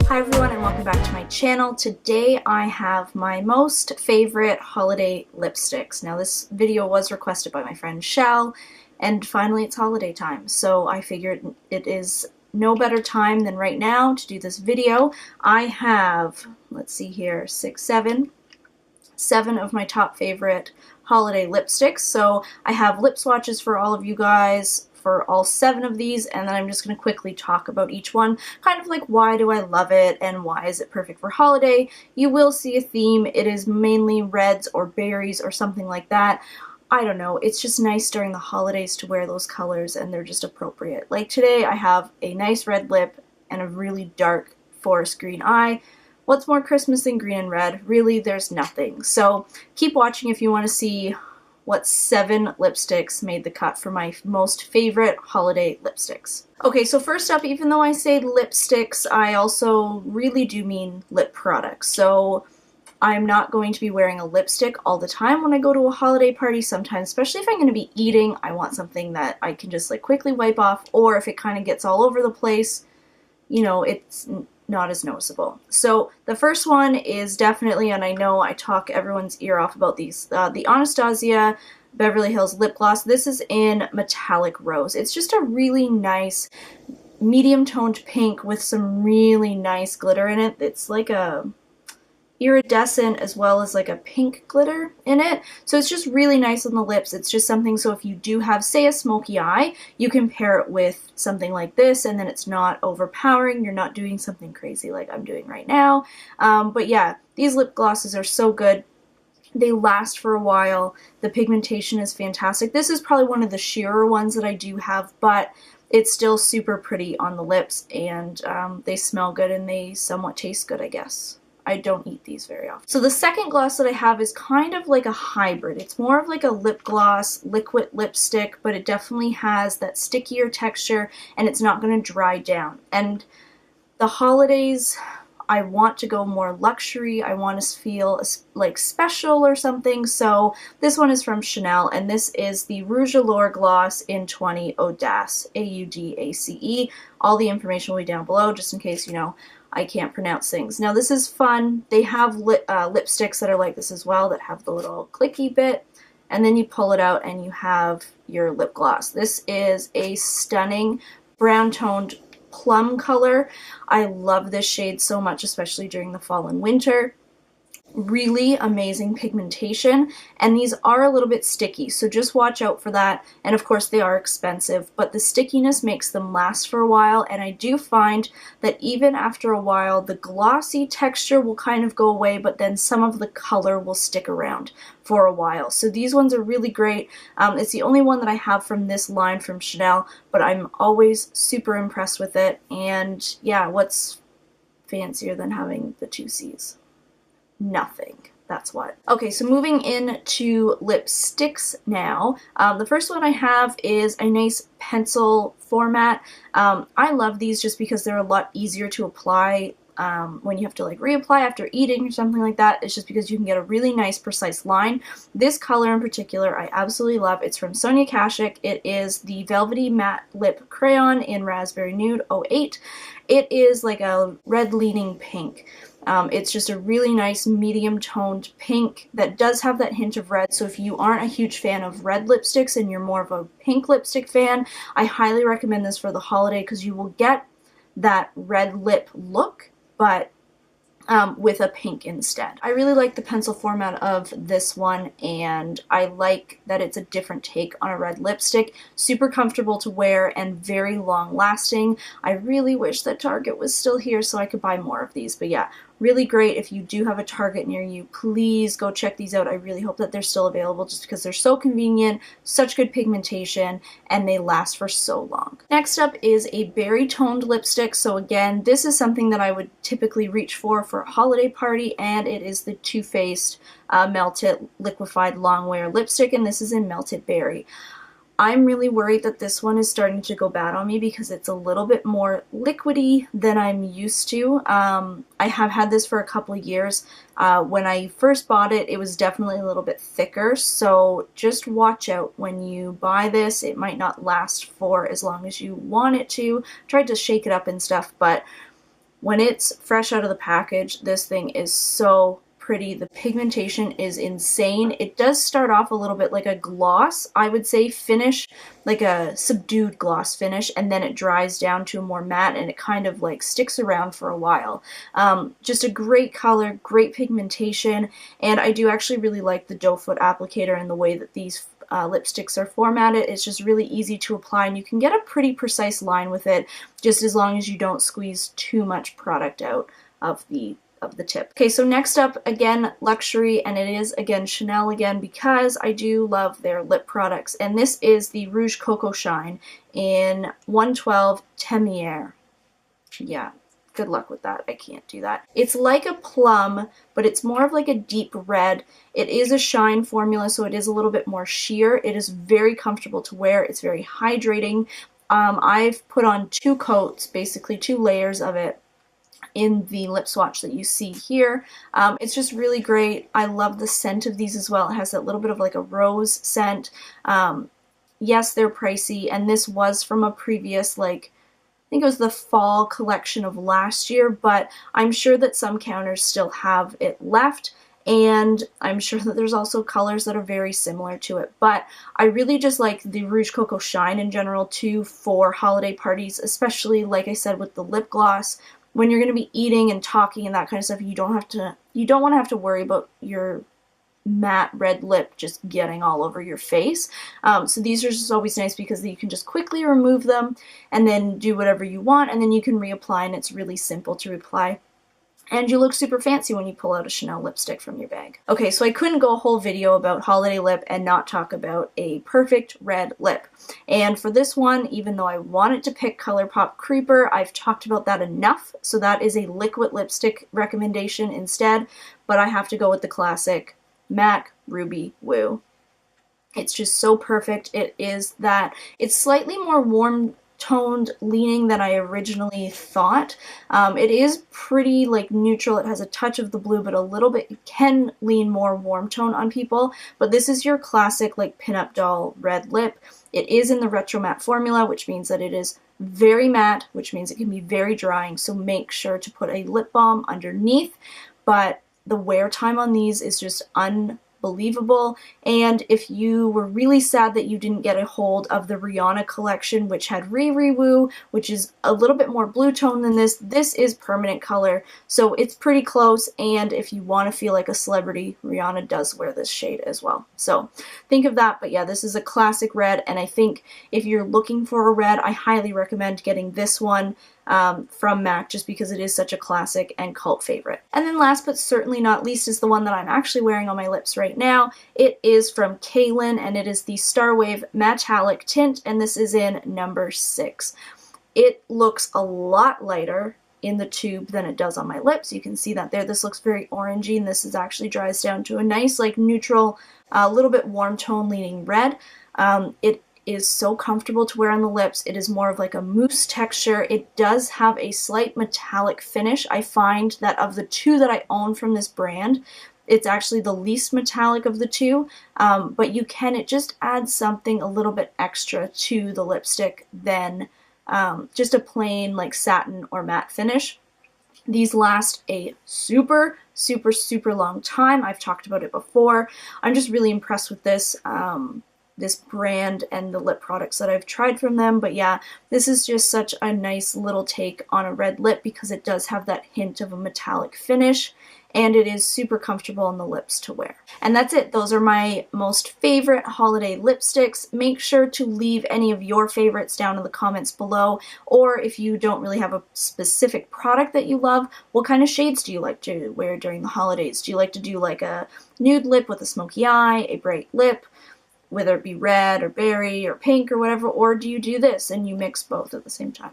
Hi everyone and welcome back to my channel. Today I have my most favorite holiday lipsticks. Now this video was requested by my friend Shell, and finally it's holiday time, so I figured it is no better time than right now to do this video. I have, let's see here, seven of my top favorite holiday lipsticks. So I have lip swatches for all of you guys for all 7 of these, and then I'm just going to quickly talk about each one, kind of like why do I love it and why is it perfect for holiday. You will see a theme. It is mainly reds or berries or something like that. I don't know, it's just nice during the holidays to wear those colors and they're just appropriate. Like today I have a nice red lip and a really dark forest green eye. What's more Christmas than green and red? Really, there's nothing. So keep watching if you want to see what 7 lipsticks made the cut for my most favorite holiday lipsticks. Okay, so first up, even though I say lipsticks, I also really do mean lip products. So I'm not going to be wearing a lipstick all the time when I go to a holiday party. Sometimes, especially if I'm going to be eating, I want something that I can just like quickly wipe off, or if it kind of gets all over the place, you know, it's not as noticeable. So the first one is definitely, and I know I talk everyone's ear off about these, the Anastasia Beverly Hills lip gloss. This is in Metallic Rose. It's just a really nice medium toned pink with some really nice glitter in it. It's like a iridescent as well as like a pink glitter in it. So it's just really nice on the lips. It's just something, so if you do have, say, a smoky eye, you can pair it with something like this and then it's not overpowering. You're not doing something crazy like I'm doing right now. But yeah, these lip glosses are so good. They last for a while. The pigmentation is fantastic. This is probably one of the sheerer ones that I do have, but it's still super pretty on the lips, and they smell good and they somewhat taste good, I guess. I don't eat these very often. So the second gloss that I have is kind of like a hybrid. It's more of like a lip gloss, liquid lipstick, but it definitely has that stickier texture and it's not going to dry down. And the holidays, I want to go more luxury. I want to feel like special or something. So this one is from Chanel, and this is the Rouge Allure Gloss in 20 Audace, A-U-D-A-C-E. All the information will be down below, just in case, you know, I can't pronounce things. Now this is fun. They have lipsticks that are like this as well, that have the little clicky bit, and then you pull it out and you have your lip gloss. This is a stunning brown toned plum color. I love this shade so much, especially during the fall and winter. Really amazing pigmentation, and these are a little bit sticky, so just watch out for that. And of course they are expensive, but the stickiness makes them last for a while, and I do find that even after a while the glossy texture will kind of go away, but then some of the color will stick around for a while. So these ones are really great. It's the only one that I have from this line from Chanel, but I'm always super impressed with it. And yeah, what's fancier than having the 2 C's? Nothing. That's what. Okay, so moving into lipsticks now. The first one I have is a nice pencil format. I love these just because they're a lot easier to apply when you have to like reapply after eating or something like that. It's just because you can get a really nice precise line. This color in particular I absolutely love. It's from Sonia Kashuk. It is the Velvety Matte Lip Crayon in Raspberry Nude 08. It is like a red leaning pink. It's just a really nice medium toned pink that does have that hint of red, so if you aren't a huge fan of red lipsticks and you're more of a pink lipstick fan, I highly recommend this for the holiday because you will get that red lip look, but with a pink instead. I really like the pencil format of this one, and I like that it's a different take on a red lipstick. Super comfortable to wear and very long lasting. I really wish that Target was still here so I could buy more of these, but yeah, really great. If you do have a Target near you, please go check these out. I really hope that they're still available just because they're so convenient, such good pigmentation, and they last for so long. Next up is a berry toned lipstick. So again, this is something that I would typically reach for a holiday party, and it is the Too Faced Melted Liquefied Longwear Lipstick, and this is in Melted Berry. I'm really worried that this one is starting to go bad on me because it's a little bit more liquidy than I'm used to. I have had this for a couple of years. When I first bought it, it was definitely a little bit thicker, so just watch out when you buy this. It might not last for as long as you want it to. Tried to shake it up and stuff, but when it's fresh out of the package, this thing is so pretty. The pigmentation is insane. It does start off a little bit like a gloss, I would say, finish, like a subdued gloss finish, and then it dries down to a more matte, and it kind of like sticks around for a while. Just a great color, great pigmentation, and I do actually really like the doe foot applicator and the way that these lipsticks are formatted. It's just really easy to apply, and you can get a pretty precise line with it, just as long as you don't squeeze too much product out of the tip. Okay, so next up, again, luxury, and it is, again, Chanel again, because I do love their lip products, and this is the Rouge Coco Shine in 112 Temière. Yeah, good luck with that. I can't do that. It's like a plum, but it's more of like a deep red. It is a shine formula, so it is a little bit more sheer. It is very comfortable to wear. It's very hydrating. I've put on 2 coats, basically 2 layers of it, in the lip swatch that you see here. It's just really great. I love the scent of these as well. It has that little bit of like a rose scent. Yes, they're pricey, and this was from a previous, like, I think it was the fall collection of last year, but I'm sure that some counters still have it left, and I'm sure that there's also colors that are very similar to it. But I really just like the Rouge Coco Shine in general too for holiday parties, especially, like I said, with the lip gloss. When you're going to be eating and talking and that kind of stuff, you don't want to have to worry about your matte red lip just getting all over your face. So these are just always nice because you can just quickly remove them and then do whatever you want, and then you can reapply, and it's really simple to reapply. And you look super fancy when you pull out a Chanel lipstick from your bag. Okay, so I couldn't go a whole video about holiday lip and not talk about a perfect red lip. And for this one, even though I wanted to pick ColourPop Creeper, I've talked about that enough, so that is a liquid lipstick recommendation instead, but I have to go with the classic MAC Ruby Woo. It's just so perfect. It is that, it's slightly more warm toned leaning than I originally thought. It is pretty like neutral. It has a touch of the blue, but a little bit, it can lean more warm tone on people, but this is your classic like pinup doll red lip. It is in the Retro Matte formula, which means that it is very matte, which means it can be very drying, so make sure to put a lip balm underneath, but the wear time on these is just unbelievable. And if you were really sad that you didn't get a hold of the Rihanna collection, which had Riri Woo, which is a little bit more blue tone than this is permanent color, so it's pretty close, and if you want to feel like a celebrity, Rihanna does wear this shade as well. So think of that, but yeah, this is a classic red, and I think if you're looking for a red, I highly recommend getting this one from MAC, just because it is such a classic and cult favorite. And then last but certainly not least is the one that I'm actually wearing on my lips right now. It is from Kaitlyn, and it is the Starwave Metallic Tint, and this is in number 6. It looks a lot lighter in the tube than it does on my lips. You can see that there. This looks very orangey, and this is actually dries down to a nice like neutral, little bit warm tone leaning red. It is so comfortable to wear on the lips. It is more of like a mousse texture. It does have a slight metallic finish. I find that of the 2 that I own from this brand, it's actually the least metallic of the 2, but it just adds something a little bit extra to the lipstick than just a plain like satin or matte finish. These last a super, super, super long time. I've talked about it before. I'm just really impressed with this brand and the lip products that I've tried from them. But yeah, this is just such a nice little take on a red lip because it does have that hint of a metallic finish, and it is super comfortable on the lips to wear. And that's it. Those are my most favorite holiday lipsticks. Make sure to leave any of your favorites down in the comments below, or if you don't really have a specific product that you love, what kind of shades do you like to wear during the holidays? Do you like to do like a nude lip with a smoky eye, a bright lip, whether it be red or berry or pink or whatever, or do you do this and you mix both at the same time?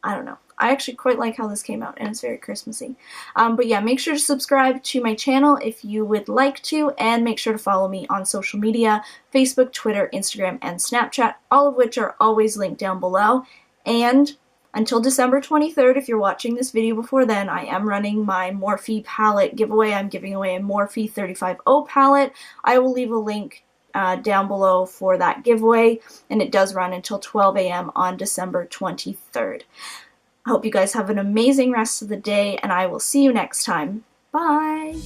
I don't know. I actually quite like how this came out, and it's very Christmassy. But yeah, make sure to subscribe to my channel if you would like to, and make sure to follow me on social media, Facebook, Twitter, Instagram, and Snapchat, all of which are always linked down below. And until December 23rd, if you're watching this video before then, I am running my Morphe palette giveaway. I'm giving away a Morphe 35O palette. I will leave a link down below for that giveaway, and it does run until 12 a.m. on December 23rd. I hope you guys have an amazing rest of the day, and I will see you next time. Bye!